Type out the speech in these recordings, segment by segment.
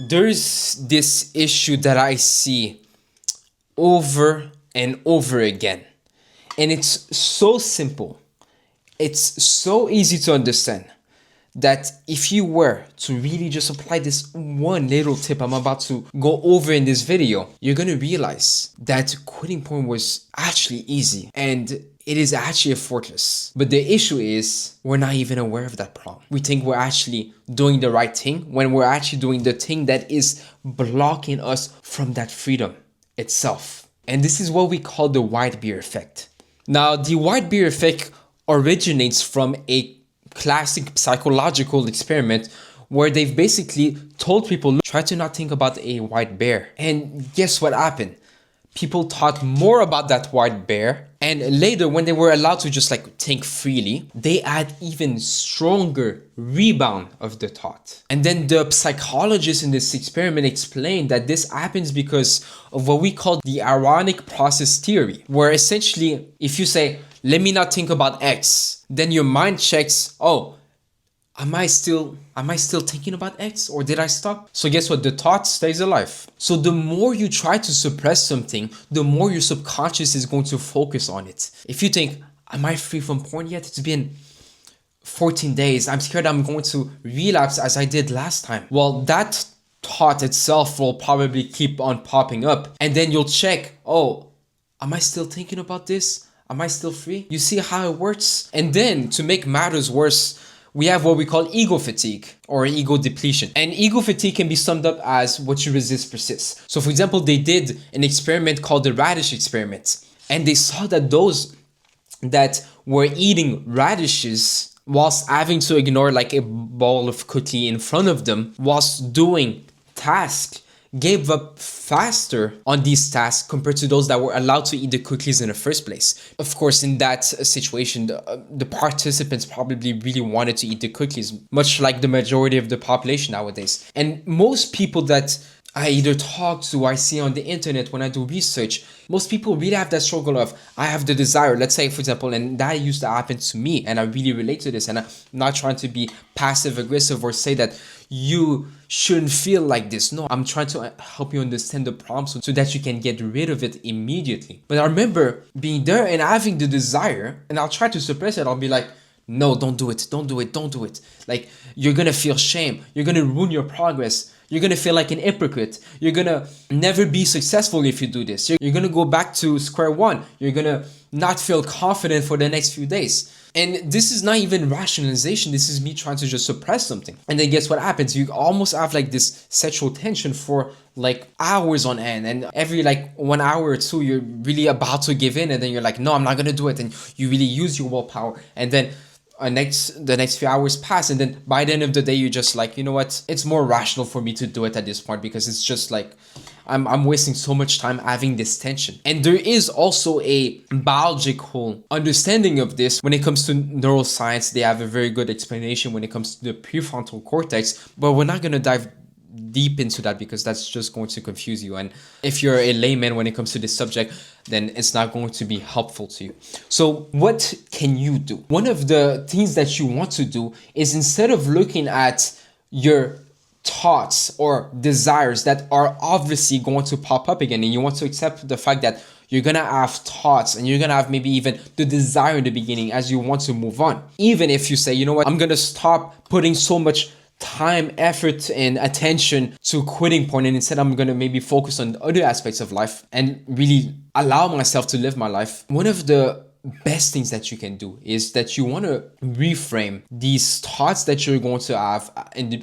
There's this issue that I see over and over again, and it's so simple. It's so easy to understand that if you were to really just apply this one little tip I'm about to go over in this video, you're gonna realize that quitting porn was actually easy and it is actually effortless. But the issue is we're not even aware of that problem. We think we're actually doing the right thing when we're actually doing the thing that is blocking us from that freedom itself. And this is what we call the white bear effect. Now, the white bear effect originates from a classic psychological experiment where they've basically told people, look, try to not think about a white bear. And guess what happened? People thought more about that white bear, and later when they were allowed to just like think freely, they had even stronger rebound of the thought. And then the psychologists in this experiment explained that this happens because of what we call the ironic process theory, where essentially if you say, let me not think about X, then your mind checks, oh, am I still thinking about X, or did I stop? So guess what? The thought stays alive. So the more you try to suppress something, the more your subconscious is going to focus on it. If you think, am I free from porn yet? It's been 14 days. I'm scared I'm going to relapse as I did last time. Well, that thought itself will probably keep on popping up. And then you'll check, oh, am I still thinking about this? Am I still free? You see how it works? And then to make matters worse, we have what we call ego fatigue or ego depletion. And ego fatigue can be summed up as what you resist persists. So for example, they did an experiment called the radish experiment. And they saw that those that were eating radishes whilst having to ignore like a bowl of cookie in front of them whilst doing tasks gave up faster on these tasks compared to those that were allowed to eat the cookies in the first place. Of course, in that situation, the participants probably really wanted to eat the cookies, much like the majority of the population nowadays. And most people that I either talk to, I see on the internet when I do research, most people really have that struggle of, I have the desire, let's say for example, and that used to happen to me, and I really relate to this, and I'm not trying to be passive aggressive or say that you shouldn't feel like this. No, I'm trying to help you understand the problem so that you can get rid of it immediately. But I remember being there and having the desire, and I'll try to suppress it. I'll be like, no, don't do it, don't do it, don't do it. Like, you're gonna feel shame, you're gonna ruin your progress, you're gonna feel like an hypocrite, you're gonna never be successful if you do this, you're gonna go back to square one, you're gonna not feel confident for the next few days. And this is not even rationalization, this is me trying to just suppress something. And then guess what happens? You almost have like this sexual tension for like hours on end, and every like 1 hour or two you're really about to give in, and then you're like, no, I'm not gonna do it, and you really use your willpower, and then the next few hours pass, and then by the end of the day you're just like, you know what, it's more rational for me to do it at this point, because it's just like I'm wasting so much time having this tension. And there is also a biological understanding of this when it comes to neuroscience. They have a very good explanation when it comes to the prefrontal cortex, but we're not going to dive deep into that because that's just going to confuse you, and if you're a layman when it comes to this subject, then it's not going to be helpful to you. So what can you do? One of the things that you want to do is, instead of looking at your thoughts or desires that are obviously going to pop up again, and you want to accept the fact that you're gonna have thoughts and you're gonna have maybe even the desire in the beginning as you want to move on, even if you say, you know what, I'm gonna stop putting so much time, effort, and attention to quitting porn, and instead I'm gonna maybe focus on other aspects of life and really allow myself to live my life. One of the best things that you can do is that you want to reframe these thoughts that you're going to have,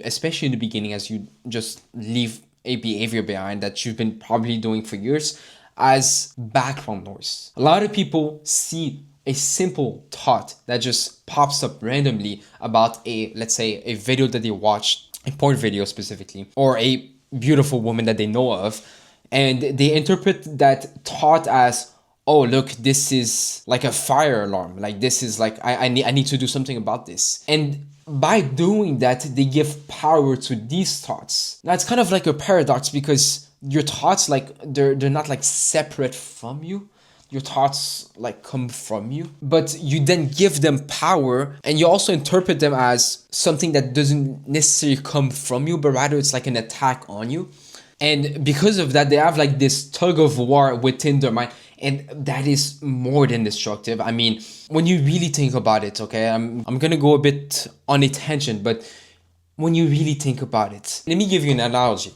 especially in the beginning, as you just leave a behavior behind that you've been probably doing for years, as background noise. A lot of people see a simple thought that just pops up randomly about let's say a video that they watched, a porn video specifically, or a beautiful woman that they know of, and they interpret that thought as, oh, look, this is like a fire alarm, like this is like I need to do something about this. And by doing that, they give power to these thoughts. Now it's kind of like a paradox, because your thoughts, like they're not like separate from you. your thoughts like come from you, but you then give them power, and you also interpret them as something that doesn't necessarily come from you, but rather it's like an attack on you. And because of that, they have like this tug of war within their mind, and that is more than destructive. I mean, when you really think about it, okay, I'm gonna go a bit on a tangent, but when you really think about it, let me give you an analogy.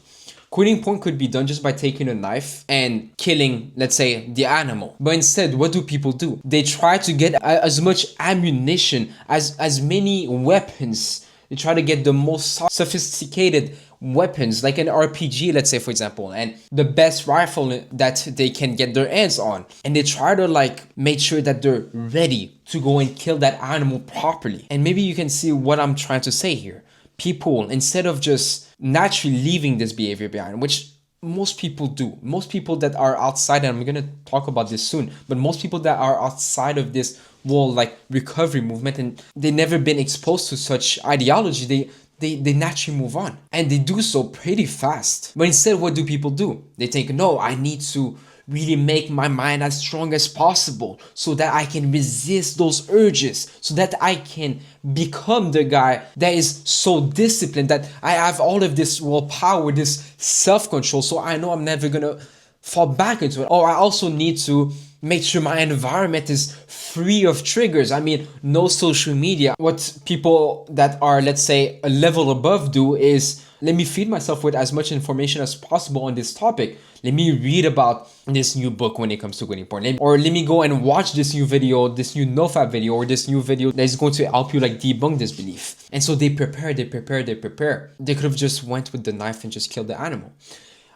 Quitting porn could be done just by taking a knife and killing, let's say, the animal. But instead, what do people do? They try to get as much ammunition, as many weapons. They try to get the most sophisticated weapons, like an RPG, let's say, for example, and the best rifle that they can get their hands on. And they try to like make sure that they're ready to go and kill that animal properly. And maybe you can see what I'm trying to say here. People, instead of just naturally leaving this behavior behind, which most people do, most people that are outside, and I'm gonna talk about this soon, but most people that are outside of this whole like recovery movement, and they never been exposed to such ideology, they naturally move on, and they do so pretty fast. But instead, what do people do? They think, no, I need to really make my mind as strong as possible so that I can resist those urges, so that I can become the guy that is so disciplined, that I have all of this willpower, this self-control, so I know I'm never gonna fall back into it. Or I also need to make sure my environment is free of triggers. I mean, no social media. What people that are, let's say, a level above do is, let me feed myself with as much information as possible on this topic. Let me read about this new book when it comes to quitting porn. Or let me go and watch this new video, this new NoFap video, or this new video that is going to help you like debunk this belief. And so they prepare. They could have just went with the knife and just killed the animal.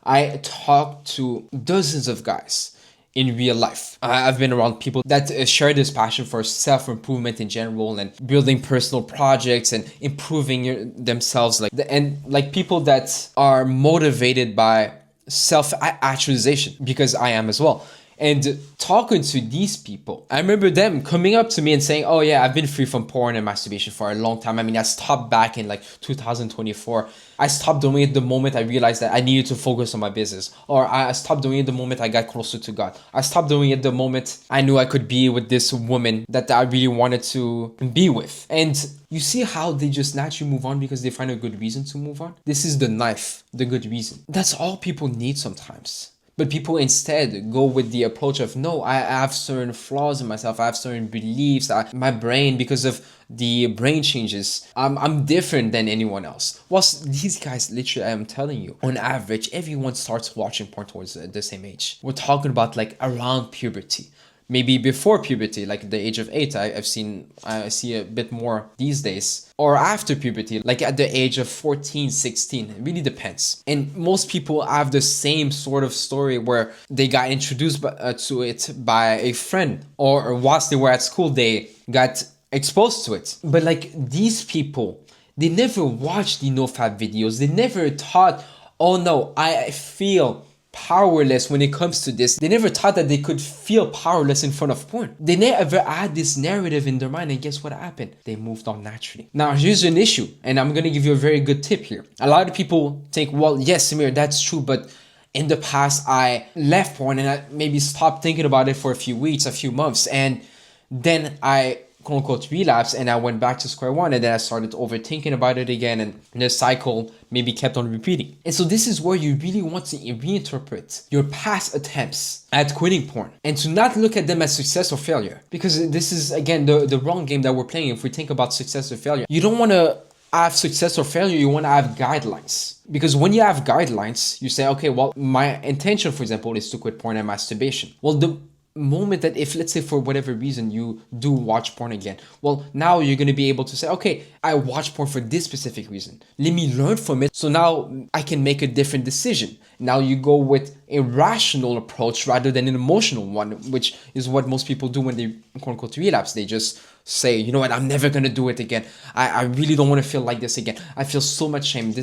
I talked to dozens of guys in real life. I've been around people that share this passion for self-improvement in general, and building personal projects and improving themselves, like people that are motivated by self-actualization, because I am as well. And talking to these people, I remember them coming up to me and saying, oh yeah, I've been free from porn and masturbation for a long time. I mean, I stopped back in like 2024. I stopped doing it the moment I realized that I needed to focus on my business. Or I stopped doing it the moment I got closer to God. I stopped doing it the moment I knew I could be with this woman that I really wanted to be with. And you see how they just naturally move on because they find a good reason to move on? This is the knife, the good reason. That's all people need sometimes. But people instead go with the approach of, no, I have certain flaws in myself. I have certain beliefs. My brain, because of the brain changes, I'm different than anyone else. Whilst these guys, literally, I'm telling you, on average, everyone starts watching porn towards the same age. We're talking about like around puberty. Maybe before puberty, like the age of 8, I see a bit more these days. Or after puberty, like at the age of 14, 16, it really depends. And most people have the same sort of story where they got introduced to it by a friend, or whilst they were at school, they got exposed to it. But like these people, they never watched the NoFap videos. They never thought, oh no, I feel powerless when it comes to this. They never thought that they could feel powerless in front of porn. They never had this narrative in their mind, and guess what happened? They moved on naturally. Now here's an issue, and I'm gonna give you a very good tip here. A lot of people think, well, yes, Samir, that's true, but in the past I left porn and I maybe stopped thinking about it for a few weeks, a few months, and then I quote unquote relapse and I went back to square one, and then I started overthinking about it again, and the cycle maybe kept on repeating. And so this is where you really want to reinterpret your past attempts at quitting porn and to not look at them as success or failure, because this is again the wrong game that we're playing. If we think about success or failure, you don't want to have success or failure, you want to have guidelines. Because when you have guidelines, you say, okay, well, my intention, for example, is to quit porn and masturbation. Well, the moment that if, let's say, for whatever reason you do watch porn again, well, now you're going to be able to say, okay, I watch porn for this specific reason. Let me learn from it, so now I can make a different decision. Now you go with a rational approach rather than an emotional one, which is what most people do when they quote unquote relapse. They just say, you know what, I'm never going to do it again. I really don't want to feel like this again. I feel so much shame.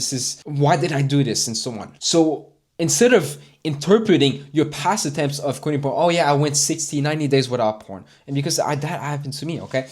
Why did I do this? And so on. So instead of interpreting your past attempts of quitting porn, oh yeah, I went 60, 90 days without porn. And because that happened to me, okay?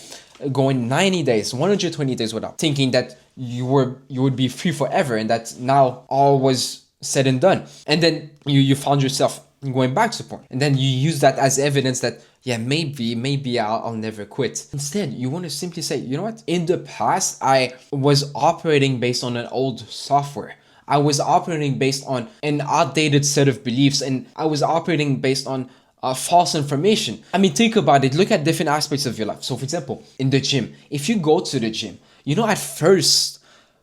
Going 90 days, 120 days without, thinking that you would be free forever and that now all was said and done. And then you found yourself going back to porn. And then you use that as evidence that yeah, maybe I'll never quit. Instead, you want to simply say, you know what? In the past, I was operating based on an old software. I was operating based on an outdated set of beliefs, and I was operating based on false information. I mean, think about it. Look at different aspects of your life. So, for example, in the gym, if you go to the gym, you know, at first,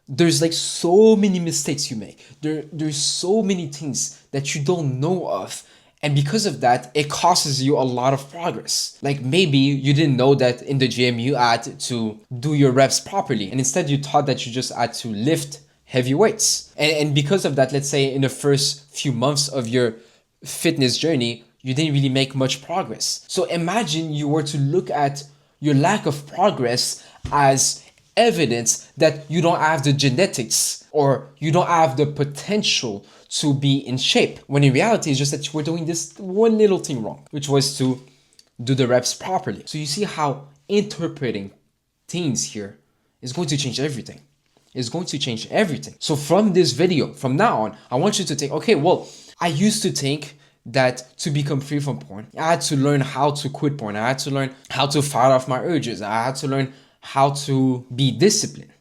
there's like so many mistakes you make. There's so many things that you don't know of. And because of that, it causes you a lot of progress. Like maybe you didn't know that in the gym you had to do your reps properly. And instead you thought that you just had to lift heavy weights. And because of that, let's say in the first few months of your fitness journey, you didn't really make much progress. So imagine you were to look at your lack of progress as evidence that you don't have the genetics or you don't have the potential to be in shape. When in reality, it's just that you were doing this one little thing wrong, which was to do the reps properly. So you see how interpreting things here is going to change everything. It's going to change everything. So from this video, from now on, I want you to think, okay, well, I used to think that to become free from porn, I had to learn how to quit porn. I had to learn how to fight off my urges. I had to learn how to be disciplined.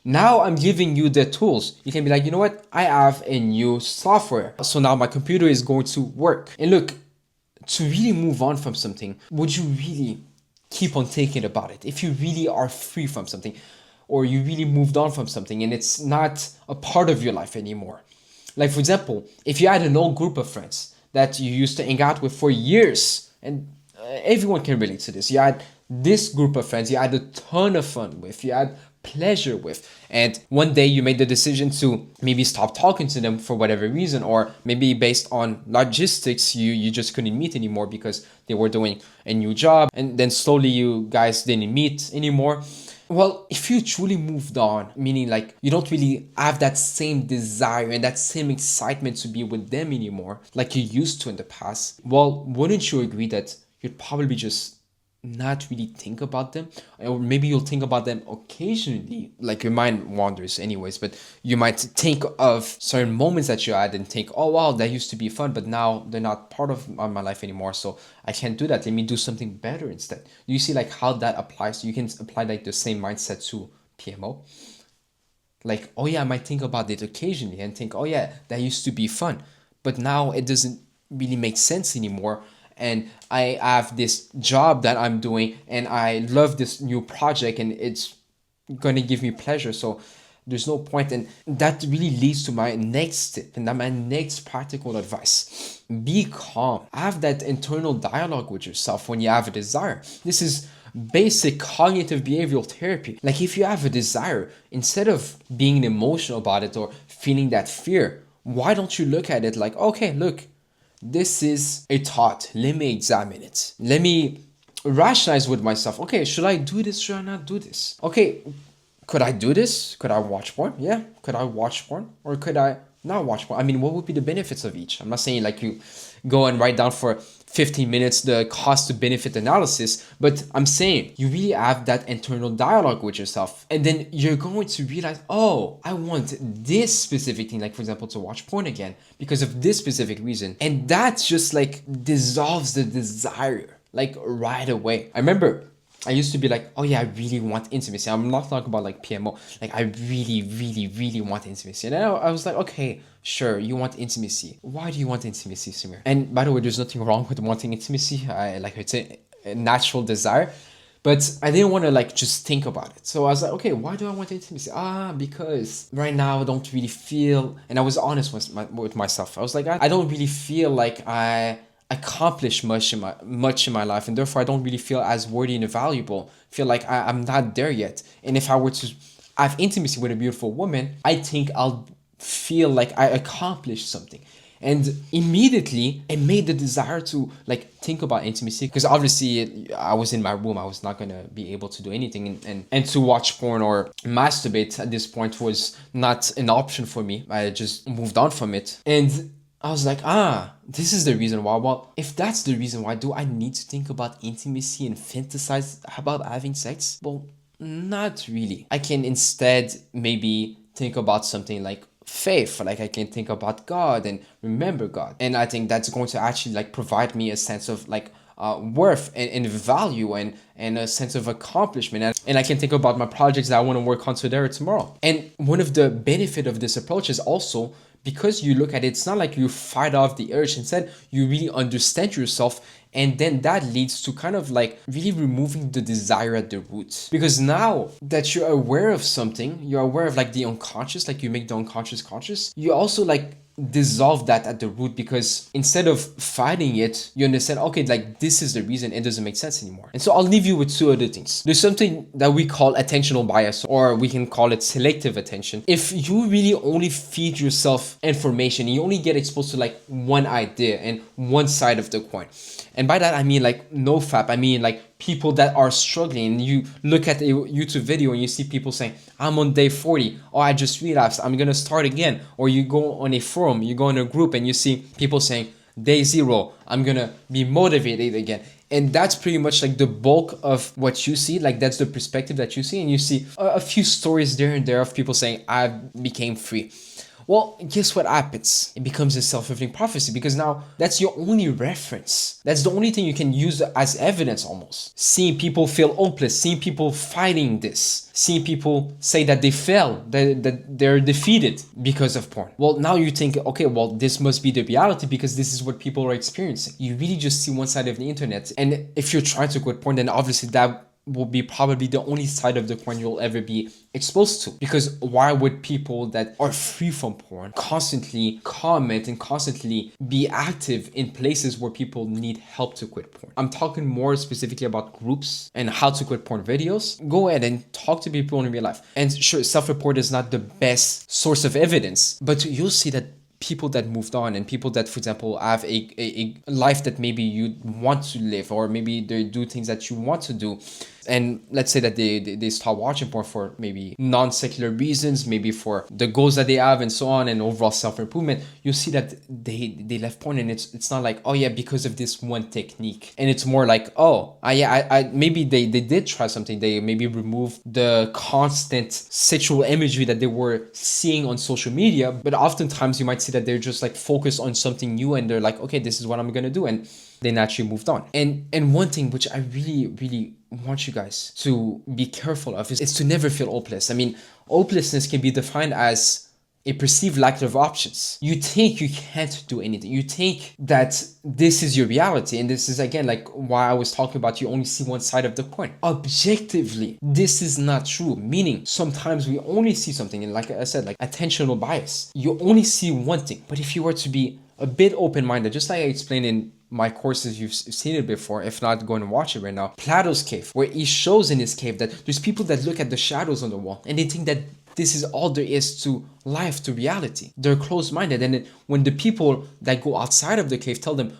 Now I'm giving you the tools. You can be like, you know what? I have a new software. So now my computer is going to work. And look, to really move on from something, would you really keep on thinking about it? If you really are free from something, or you really moved on from something and it's not a part of your life anymore. Like, for example, if you had an old group of friends that you used to hang out with for years, and everyone can relate to this. You had this group of friends you had a ton of fun with, you had pleasure with, and one day you made the decision to maybe stop talking to them for whatever reason, or maybe based on logistics, you just couldn't meet anymore because they were doing a new job, and then slowly you guys didn't meet anymore. Well, if you truly moved on, meaning like you don't really have that same desire and that same excitement to be with them anymore, like you used to in the past, well, wouldn't you agree that you'd probably just not really think about them? Or maybe you'll think about them occasionally, like your mind wanders anyways, but you might think of certain moments that you had and think, oh wow, that used to be fun, but now they're not part of my life anymore, so I can't do that. Let me do something better instead. Do you see like how that applies? You can apply like the same mindset to PMO. Like, oh yeah, I might think about it occasionally and think, oh yeah, that used to be fun, but now it doesn't really make sense anymore. And I have this job that I'm doing and I love this new project and it's gonna give me pleasure. So there's no point. And that really leads to my next tip and my next practical advice. Be calm. Have that internal dialogue with yourself when you have a desire. This is basic cognitive behavioral therapy. Like if you have a desire, instead of being emotional about it or feeling that fear, why don't you look at it like, okay, look, this is a thought. Let me examine it. Let me rationalize with myself. Okay, should I do this? Should I not do this? Okay, could I do this? Could I watch porn? Yeah. Could I watch porn? Or could I not watch porn? I mean, what would be the benefits of each? I'm not saying like you go and write down for 15 minutes the cost to benefit analysis, but I'm saying you really have that internal dialogue with yourself. And then you're going to realize, oh, I want this specific thing, like for example, to watch porn again because of this specific reason. And that just like dissolves the desire like right away. I remember I used to be like, oh yeah, I really want intimacy. I'm not talking about like PMO. Like I really, really, really want intimacy. And I was like, okay, sure, you want intimacy. Why do you want intimacy, Samir? And by the way, there's nothing wrong with wanting intimacy. It's a natural desire. But I didn't want to like just think about it. So I was like, okay, why do I want intimacy? Because right now I don't really feel, and I was honest with myself. I was like, I don't really feel like I accomplished much in my life, and therefore I don't really feel as worthy and valuable. Feel like I'm not there yet. And if I were to have intimacy with a beautiful woman, I think I'll feel like I accomplished something. And immediately it made the desire to like think about intimacy, because obviously I was in my room, I was not gonna be able to do anything, and to watch porn or masturbate at this point was not an option for me. I just moved on from it. And I was like, this is the reason why. Well, if that's the reason why, do I need to think about intimacy and fantasize about having sex? Well, not really. I can instead maybe think about something like faith, like I can think about God and remember God. And I think that's going to actually like provide me a sense of like worth and value and a sense of accomplishment. And I can think about my projects that I want to work on today or tomorrow. And one of the benefit of this approach is also because you look at it, it's not like you fight off the urge. Instead, you really understand yourself, and then that leads to kind of like really removing the desire at the root. Because now that you're aware of something, you're aware of like the unconscious, like you make the unconscious conscious, you also like dissolve that at the root, because instead of fighting it, you understand, okay, like this is the reason, it doesn't make sense anymore. And so I'll leave you with two other things. There's something that we call attentional bias, or we can call it selective attention. If you really only feed yourself information, you only get exposed to like one idea and one side of the coin. And by that I mean like NoFap, I mean like people that are struggling. You look at a YouTube video and you see people saying, I'm on day 40, or I just relapsed, I'm gonna start again. Or you go on a forum, you go in a group and you see people saying, day 0, I'm gonna be motivated again. And that's pretty much like the bulk of what you see. Like that's the perspective that you see, and you see a few stories there and there of people saying, I became free. Well, guess what happens? It becomes a self-fulfilling prophecy, because now that's your only reference. That's the only thing you can use as evidence almost. Seeing people feel hopeless, seeing people fighting this, seeing people say that they fail, that they're defeated because of porn. Well, now you think, okay, well, this must be the reality because this is what people are experiencing. You really just see one side of the internet. And if you're trying to quit porn, then obviously that will be probably the only side of the coin you'll ever be exposed to. Because why would people that are free from porn constantly comment and constantly be active in places where people need help to quit porn? I'm talking more specifically about groups and how to quit porn videos. Go ahead and talk to people in real life. And sure, self-report is not the best source of evidence, but you'll see that people that moved on, and people that, for example, have a life that maybe you want to live, or maybe they do things that you want to do, and let's say that they start watching porn for maybe non-secular reasons, maybe for the goals that they have and so on, and overall self-improvement, you see that they left porn. And it's not like, oh yeah, because of this one technique. And it's more like, oh yeah, I maybe they did try something. They maybe removed the constant sexual imagery that they were seeing on social media, but oftentimes you might see that they're just like focused on something new, and they're like, okay, this is what I'm gonna do, and they naturally moved on. And one thing which I really want you guys to be careful of is to never feel hopeless. I mean, hopelessness can be defined as a perceived lack of options. You think you can't do anything. You think that this is your reality. And this is, again, like why I was talking about you only see one side of the coin. Objectively, this is not true. Meaning, sometimes we only see something, and like I said, like attentional bias. You only see one thing. But if you were to be a bit open-minded, just like I explained in my courses, you've seen it before. If not, go and watch it right now. Plato's cave, where he shows in his cave that there's people that look at the shadows on the wall and they think that this is all there is to life, to reality. They're closed-minded. And when the people that go outside of the cave tell them,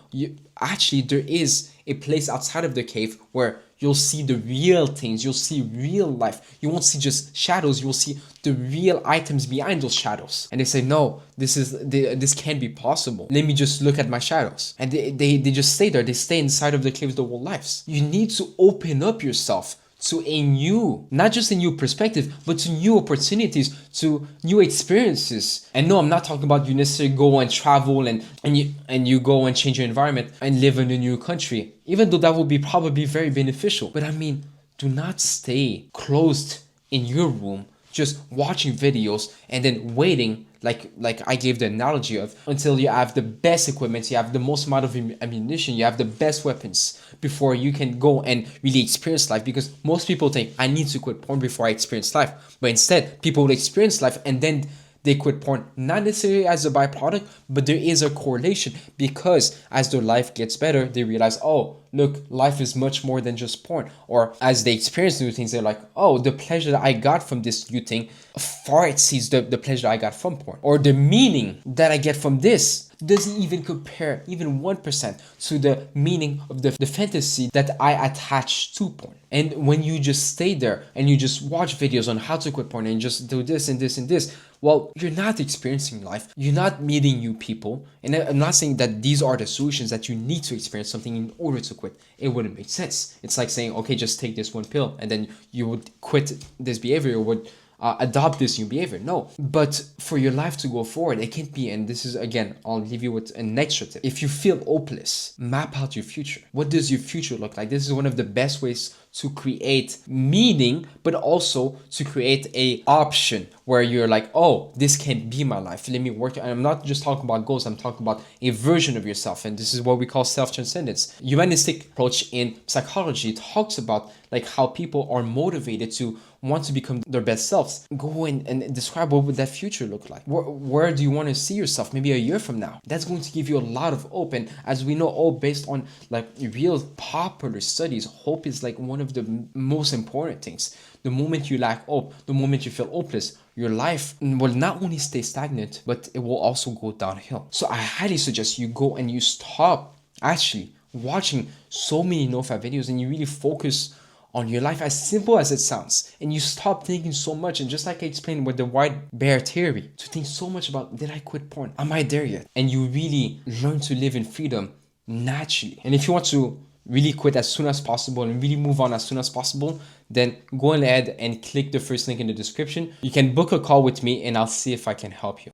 actually there is a place outside of the cave where you'll see the real things, you'll see real life. You won't see just shadows, you'll see the real items behind those shadows. And they say, no, this can't be possible. Let me just look at my shadows. And they just stay there. They stay inside of the cave their whole lives. You need to open up yourself to a new, not just a new perspective, but to new opportunities, to new experiences. And no, I'm not talking about you necessarily go and travel and you go and change your environment and live in a new country, even though that would be probably very beneficial. But I mean, do not stay closed in your room, just watching videos and then waiting, like I gave the analogy of, until you have the best equipment, you have the most amount of ammunition, you have the best weapons before you can go and really experience life. Because most people think, I need to quit porn before I experience life. But instead, people will experience life and then they quit porn, not necessarily as a byproduct, but there is a correlation, because as their life gets better, they realize, oh, look, life is much more than just porn. Or as they experience new things, they're like, oh, the pleasure that I got from this new thing far exceeds the pleasure I got from porn. Or the meaning that I get from this doesn't even compare even 1% to the meaning of the fantasy that I attach to porn. And when you just stay there and you just watch videos on how to quit porn and just do this and this and this, well, you're not experiencing life. You're not meeting new people. And I'm not saying that these are the solutions, that you need to experience something in order to quit. It wouldn't make sense. It's like saying, okay, just take this one pill and then you would quit this behavior, would adopt this new behavior. No, but for your life to go forward, it can't be. And this is again, I'll leave you with an extra tip. If you feel hopeless, map out your future. What does your future look like? This is one of the best ways to create meaning, but also to create a option where you're like, oh, this can be my life. Let me work. And I'm not just talking about goals. I'm talking about a version of yourself. And this is what we call self-transcendence. Humanistic approach in psychology talks about like how people are motivated to want to become their best selves. Go in and describe what would that future look like. Where do you want to see yourself maybe a year from now? That's going to give you a lot of hope. And as we know, all based on like real popular studies, hope is like one of the most important things. The moment you lack hope, the moment you feel hopeless, your life will not only stay stagnant, but it will also go downhill. So I highly suggest you go and you stop actually watching so many NoFap videos and you really focus on your life, as simple as it sounds, and you stop thinking so much. And just like I explained with the white bear theory, to think so much about, did I quit porn? Am I there yet? And you really learn to live in freedom naturally. And if you want to really quit as soon as possible and really move on as soon as possible, then go ahead and click the first link in the description. You can book a call with me and I'll see if I can help you.